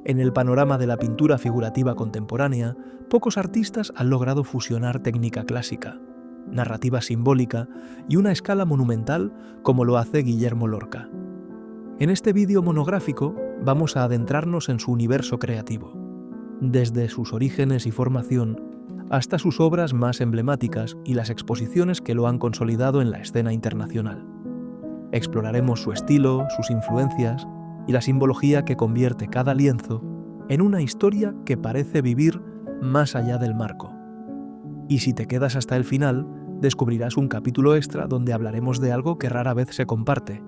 En el panorama de la pintura figurativa contemporánea, pocos artistas han logrado fusionar técnica clásica, narrativa simbólica y una escala monumental como lo hace Guillermo Lorca. En este vídeo monográfico vamos a adentrarnos en su universo creativo, desde sus orígenes y formación hasta sus obras más emblemáticas y las exposiciones que lo han consolidado en la escena internacional. Exploraremos su estilo, sus influencias y la simbología que convierte cada lienzo en una historia que parece vivir más allá del marco. Y si te quedas hasta el final, descubrirás un capítulo extra donde hablaremos de algo que rara vez se comparte: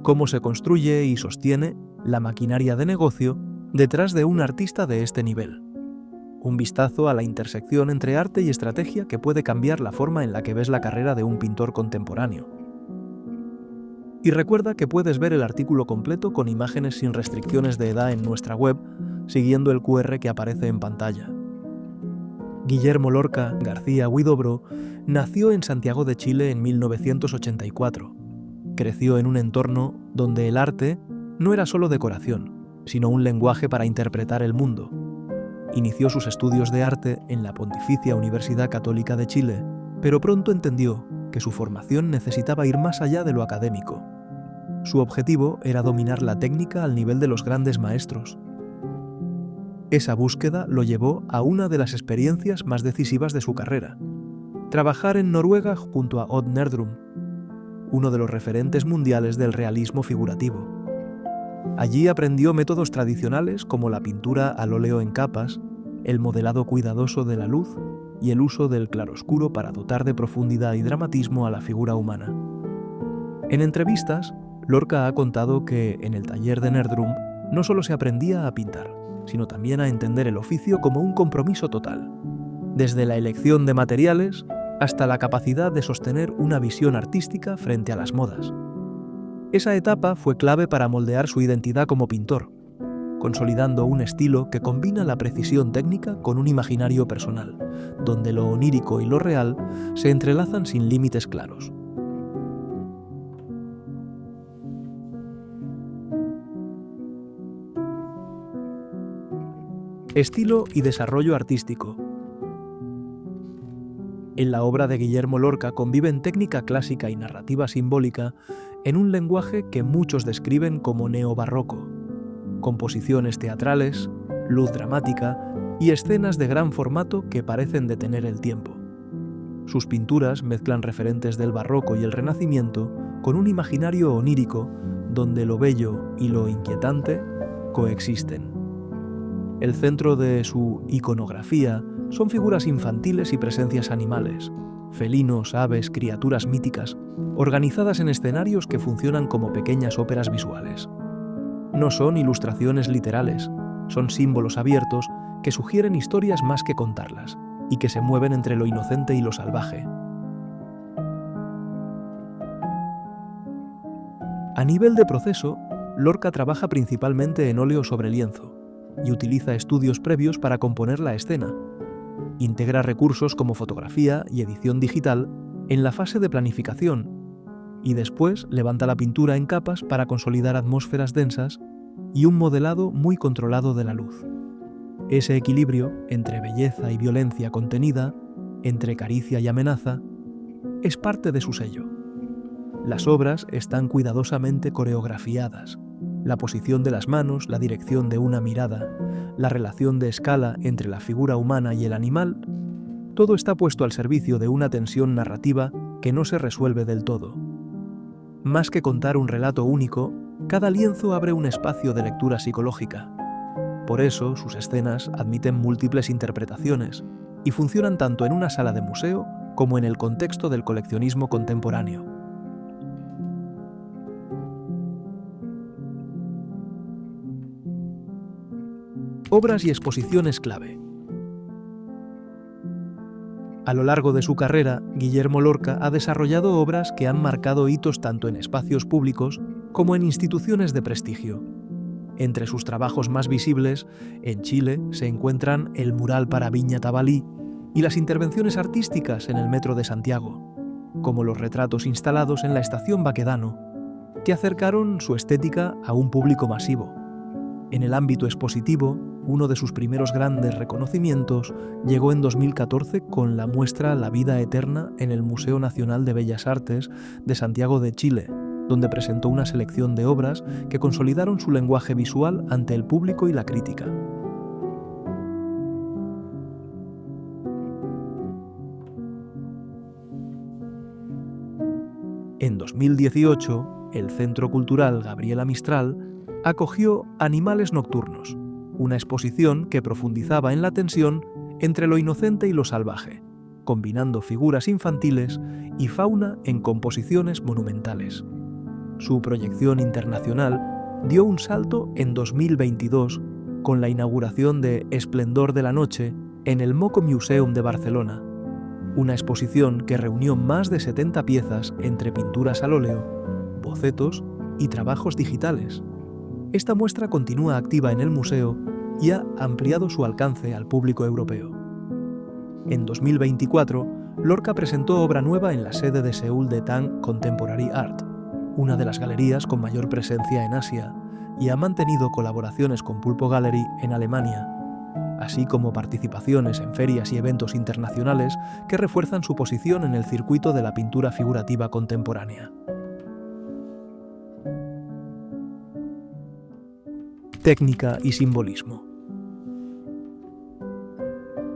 cómo se construye y sostiene la maquinaria de negocio detrás de un artista de este nivel. Un vistazo a la intersección entre arte y estrategia que puede cambiar la forma en la que ves la carrera de un pintor contemporáneo. Y recuerda que puedes ver el artículo completo con imágenes sin restricciones de edad en nuestra web, siguiendo el QR que aparece en pantalla. Guillermo Lorca García Huidobro nació en Santiago de Chile en 1984. Creció en un entorno donde el arte no era solo decoración, sino un lenguaje para interpretar el mundo. Inició sus estudios de arte en la Pontificia Universidad Católica de Chile, pero pronto entendió que su formación necesitaba ir más allá de lo académico. Su objetivo era dominar la técnica al nivel de los grandes maestros. Esa búsqueda lo llevó a una de las experiencias más decisivas de su carrera: trabajar en Noruega junto a Odd Nerdrum, uno de los referentes mundiales del realismo figurativo. Allí aprendió métodos tradicionales como la pintura al óleo en capas, el modelado cuidadoso de la luz y el uso del claroscuro para dotar de profundidad y dramatismo a la figura humana. En entrevistas, Lorca ha contado que en el taller de Nerdrum no solo se aprendía a pintar, sino también a entender el oficio como un compromiso total, desde la elección de materiales hasta la capacidad de sostener una visión artística frente a las modas. Esa etapa fue clave para moldear su identidad como pintor, consolidando un estilo que combina la precisión técnica con un imaginario personal, donde lo onírico y lo real se entrelazan sin límites claros. Estilo y desarrollo artístico. En la obra de Guillermo Lorca conviven técnica clásica y narrativa simbólica en un lenguaje que muchos describen como neobarroco. Composiciones teatrales, luz dramática y escenas de gran formato que parecen detener el tiempo. Sus pinturas mezclan referentes del barroco y el renacimiento con un imaginario onírico donde lo bello y lo inquietante coexisten. El centro de su iconografía son figuras infantiles y presencias animales, felinos, aves, criaturas míticas, organizadas en escenarios que funcionan como pequeñas óperas visuales. No son ilustraciones literales, son símbolos abiertos que sugieren historias más que contarlas, y que se mueven entre lo inocente y lo salvaje. A nivel de proceso, Lorca trabaja principalmente en óleo sobre lienzo, y utiliza estudios previos para componer la escena. Integra recursos como fotografía y edición digital en la fase de planificación, y después levanta la pintura en capas para consolidar atmósferas densas y un modelado muy controlado de la luz. Ese equilibrio entre belleza y violencia contenida, entre caricia y amenaza, es parte de su sello. Las obras están cuidadosamente coreografiadas. La posición de las manos, la dirección de una mirada, la relación de escala entre la figura humana y el animal, todo está puesto al servicio de una tensión narrativa que no se resuelve del todo. Más que contar un relato único, cada lienzo abre un espacio de lectura psicológica. Por eso, sus escenas admiten múltiples interpretaciones y funcionan tanto en una sala de museo como en el contexto del coleccionismo contemporáneo. Obras y exposiciones clave. A lo largo de su carrera, Guillermo Lorca ha desarrollado obras que han marcado hitos tanto en espacios públicos como en instituciones de prestigio. Entre sus trabajos más visibles, en Chile se encuentran el mural para Viña Tabalí y las intervenciones artísticas en el Metro de Santiago, como los retratos instalados en la estación Baquedano, que acercaron su estética a un público masivo. En el ámbito expositivo, uno de sus primeros grandes reconocimientos llegó en 2014 con la muestra La vida eterna en el Museo Nacional de Bellas Artes de Santiago de Chile, donde presentó una selección de obras que consolidaron su lenguaje visual ante el público y la crítica. En 2018, el Centro Cultural Gabriela Mistral acogió Animales Nocturnos, una exposición que profundizaba en la tensión entre lo inocente y lo salvaje, combinando figuras infantiles y fauna en composiciones monumentales. Su proyección internacional dio un salto en 2022 con la inauguración de Esplendor de la Noche en el Moco Museum de Barcelona, una exposición que reunió más de 70 piezas entre pinturas al óleo, bocetos y trabajos digitales. Esta muestra continúa activa en el museo y ha ampliado su alcance al público europeo. En 2024, Lorca presentó obra nueva en la sede de Seúl de Tang Contemporary Art, una de las galerías con mayor presencia en Asia, y ha mantenido colaboraciones con Pulpo Gallery en Alemania, así como participaciones en ferias y eventos internacionales que refuerzan su posición en el circuito de la pintura figurativa contemporánea. Técnica y simbolismo.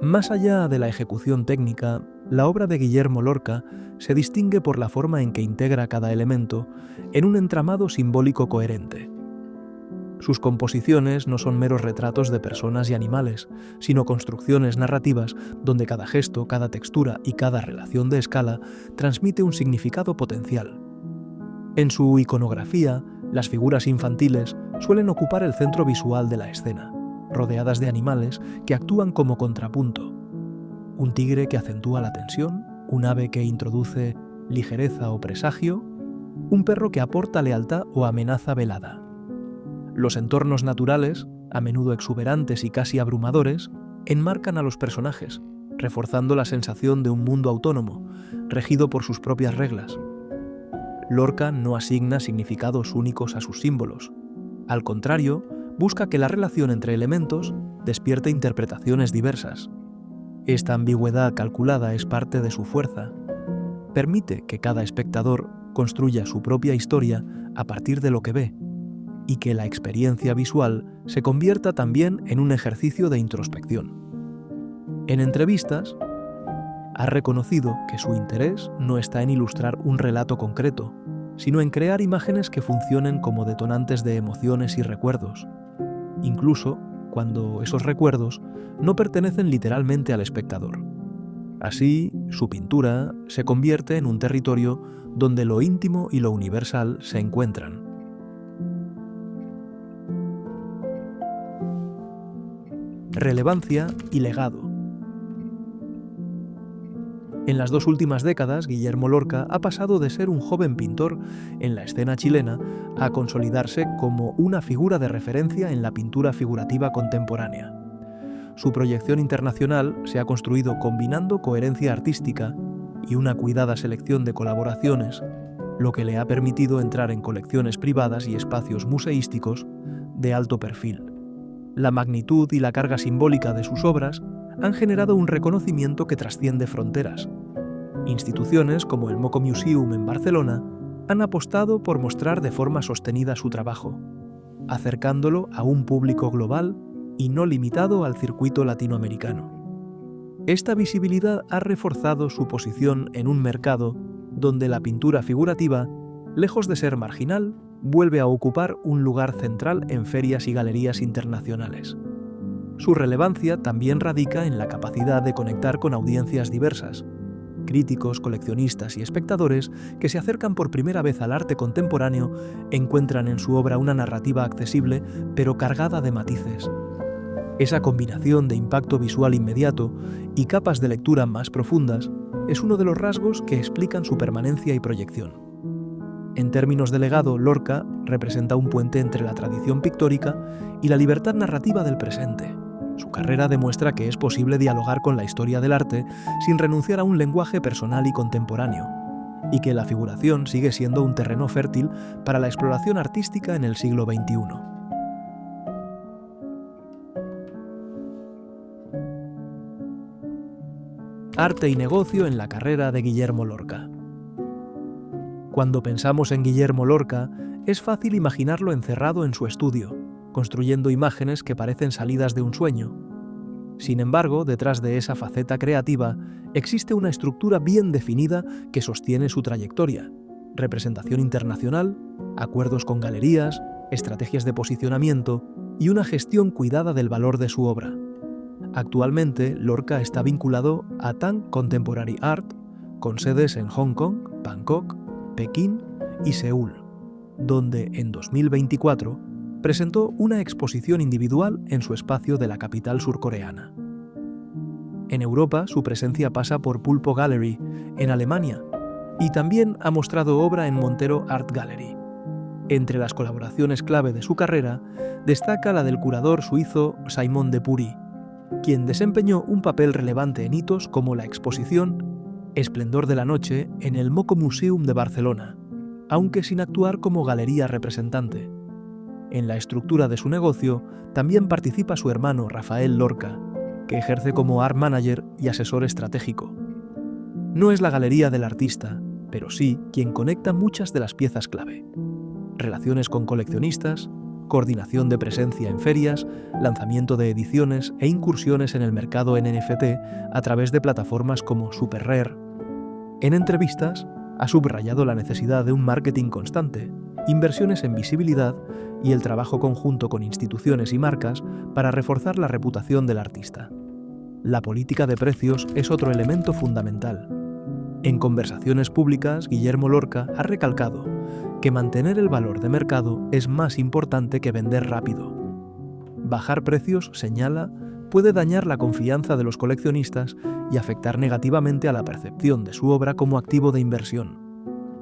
Más allá de la ejecución técnica, la obra de Guillermo Lorca se distingue por la forma en que integra cada elemento en un entramado simbólico coherente. Sus composiciones no son meros retratos de personas y animales, sino construcciones narrativas donde cada gesto, cada textura y cada relación de escala transmite un significado potencial. En su iconografía, las figuras infantiles suelen ocupar el centro visual de la escena, rodeadas de animales que actúan como contrapunto. Un tigre que acentúa la tensión, un ave que introduce ligereza o presagio, un perro que aporta lealtad o amenaza velada. Los entornos naturales, a menudo exuberantes y casi abrumadores, enmarcan a los personajes, reforzando la sensación de un mundo autónomo, regido por sus propias reglas. Lorca no asigna significados únicos a sus símbolos. Al contrario, busca que la relación entre elementos despierte interpretaciones diversas. Esta ambigüedad calculada es parte de su fuerza. Permite que cada espectador construya su propia historia a partir de lo que ve, y que la experiencia visual se convierta también en un ejercicio de introspección. En entrevistas, ha reconocido que su interés no está en ilustrar un relato concreto, sino en crear imágenes que funcionen como detonantes de emociones y recuerdos, incluso cuando esos recuerdos no pertenecen literalmente al espectador. Así, su pintura se convierte en un territorio donde lo íntimo y lo universal se encuentran. Relevancia y legado. En las 2 últimas décadas, Guillermo Lorca ha pasado de ser un joven pintor en la escena chilena a consolidarse como una figura de referencia en la pintura figurativa contemporánea. Su proyección internacional se ha construido combinando coherencia artística y una cuidada selección de colaboraciones, lo que le ha permitido entrar en colecciones privadas y espacios museísticos de alto perfil. La magnitud y la carga simbólica de sus obras han generado un reconocimiento que trasciende fronteras. Instituciones como el Moco Museum en Barcelona han apostado por mostrar de forma sostenida su trabajo, acercándolo a un público global y no limitado al circuito latinoamericano. Esta visibilidad ha reforzado su posición en un mercado donde la pintura figurativa, lejos de ser marginal, vuelve a ocupar un lugar central en ferias y galerías internacionales. Su relevancia también radica en la capacidad de conectar con audiencias diversas, críticos, coleccionistas y espectadores que se acercan por primera vez al arte contemporáneo encuentran en su obra una narrativa accesible pero cargada de matices. Esa combinación de impacto visual inmediato y capas de lectura más profundas es uno de los rasgos que explican su permanencia y proyección. En términos de legado, Lorca representa un puente entre la tradición pictórica y la libertad narrativa del presente. Su carrera demuestra que es posible dialogar con la historia del arte sin renunciar a un lenguaje personal y contemporáneo, y que la figuración sigue siendo un terreno fértil para la exploración artística en el siglo XXI. arte y negocio en la carrera de Guillermo Lorca. Cuando pensamos en Guillermo Lorca, es fácil imaginarlo encerrado en su estudio, construyendo imágenes que parecen salidas de un sueño. Sin embargo, detrás de esa faceta creativa, existe una estructura bien definida que sostiene su trayectoria: representación internacional, acuerdos con galerías, estrategias de posicionamiento y una gestión cuidada del valor de su obra. Actualmente, Lorca está vinculado a Tang Contemporary Art, con sedes en Hong Kong, Bangkok, Pekín y Seúl, donde en 2024 presentó una exposición individual en su espacio de la capital surcoreana. En Europa, su presencia pasa por Pulpo Gallery, en Alemania, y también ha mostrado obra en Montero Art Gallery. Entre las colaboraciones clave de su carrera, destaca la del curador suizo Simon de Pury, quien desempeñó un papel relevante en hitos como la exposición Esplendor de la Noche en el Moco Museum de Barcelona, aunque sin actuar como galería representante. En la estructura de su negocio también participa su hermano Rafael Lorca, que ejerce como art manager y asesor estratégico. No es la galería del artista, pero sí quien conecta muchas de las piezas clave: relaciones con coleccionistas, coordinación de presencia en ferias, lanzamiento de ediciones e incursiones en el mercado en NFT a través de plataformas como SuperRare. En entrevistas, ha subrayado la necesidad de un marketing constante, inversiones en visibilidad y el trabajo conjunto con instituciones y marcas para reforzar la reputación del artista. La política de precios es otro elemento fundamental. En conversaciones públicas, Guillermo Lorca ha recalcado que mantener el valor de mercado es más importante que vender rápido. Bajar precios, señala, puede dañar la confianza de los coleccionistas y afectar negativamente a la percepción de su obra como activo de inversión.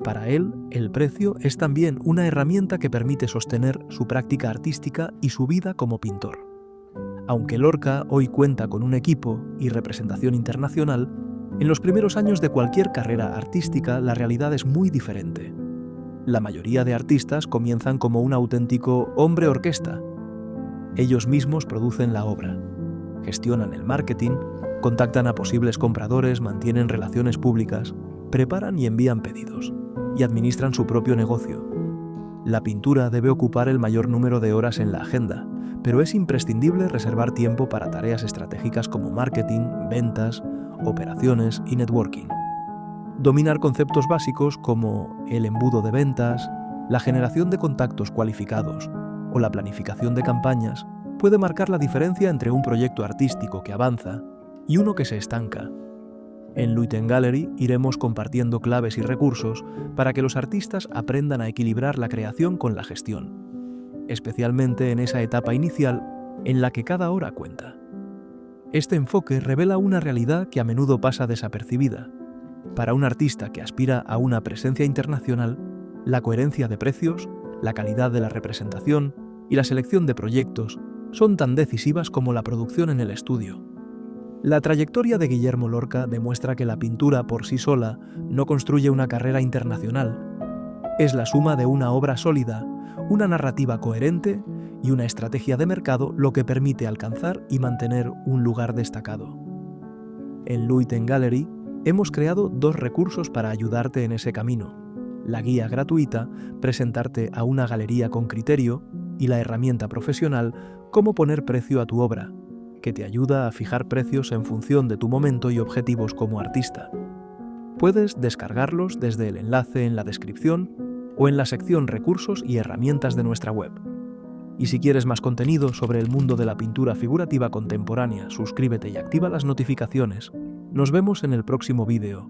Para él, el precio es también una herramienta que permite sostener su práctica artística y su vida como pintor. Aunque Lorca hoy cuenta con un equipo y representación internacional, en los primeros años de cualquier carrera artística la realidad es muy diferente. La mayoría de artistas comienzan como un auténtico hombre orquesta. Ellos mismos producen la obra, gestionan el marketing, contactan a posibles compradores, mantienen relaciones públicas, preparan y envían pedidos, y administran su propio negocio. La pintura debe ocupar el mayor número de horas en la agenda, pero es imprescindible reservar tiempo para tareas estratégicas como marketing, ventas, operaciones y networking. Dominar conceptos básicos como el embudo de ventas, la generación de contactos cualificados o la planificación de campañas puede marcar la diferencia entre un proyecto artístico que avanza y uno que se estanca. En Luiten Gallery iremos compartiendo claves y recursos para que los artistas aprendan a equilibrar la creación con la gestión, especialmente en esa etapa inicial en la que cada hora cuenta. Este enfoque revela una realidad que a menudo pasa desapercibida. Para un artista que aspira a una presencia internacional, la coherencia de precios, la calidad de la representación y la selección de proyectos son tan decisivas como la producción en el estudio. La trayectoria de Guillermo Lorca demuestra que la pintura por sí sola no construye una carrera internacional. Es la suma de una obra sólida, una narrativa coherente y una estrategia de mercado lo que permite alcanzar y mantener un lugar destacado. En Luiten Gallery hemos creado 2 recursos para ayudarte en ese camino: la guía gratuita Presentarte a una galería con criterio y la herramienta profesional Cómo poner precio a tu obra, que te ayuda a fijar precios en función de tu momento y objetivos como artista. Puedes descargarlos desde el enlace en la descripción o en la sección Recursos y herramientas de nuestra web. Y si quieres más contenido sobre el mundo de la pintura figurativa contemporánea, suscríbete y activa las notificaciones. Nos vemos en el próximo vídeo.